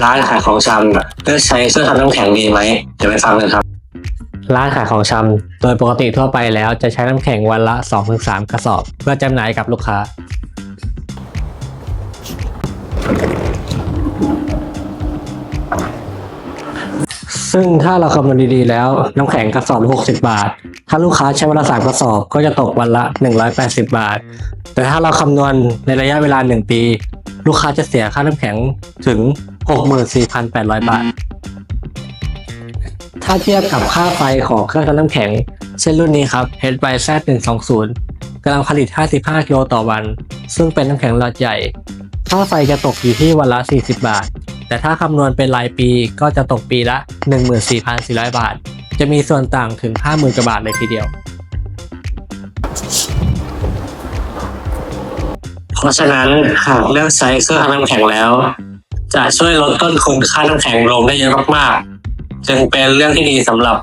ร้านขายของชำเลือกใช้เครื่องทำน้ำแข็งดีไหมเดี๋ยวไปฟังกันครับร้านขายของชำโดยปกติทั่วไปแล้วจะใช้น้ำแข็งวันละ 2-3 กระสอบเพื่อจำหน่ายกับลูกค้าซึ่งถ้าเราคำนวณดีๆแล้วน้ำแข็งกระสอบละ60 บาทถ้าลูกค้าใช้วันละ3 กระสอบก็จะตกวันละ180 บาทแต่ถ้าเราคำนวณในระยะเวลา1 ปีลูกค้าจะเสียค่าน้ำแข็งถึง 64,800 บาทถ้าเทียบกับค่าไฟของเครื่องทำน้ำแข็งเช่นรุ่นนี้ครับ HYZ120 กำลังผลิต55 กิโลต่อวันซึ่งเป็นน้ำแข็งหลอดใหญ่ค่าไฟจะตกอยู่ที่วันละ40 บาทแต่ถ้าคำนวณเป็นรายปีก็จะตกปีละ 14,400 บาทจะมีส่วนต่างถึง 50,000 กว่าบาทเลยทีเดียวเพราะฉะนั้นหากเลือกใช้เครื่องทำน้ำแข็งแล้วจะช่วยลดต้นทุนค่าน้ำแข็งลงได้เยอะมากๆจึงเป็นเรื่องที่ดีสำหรับ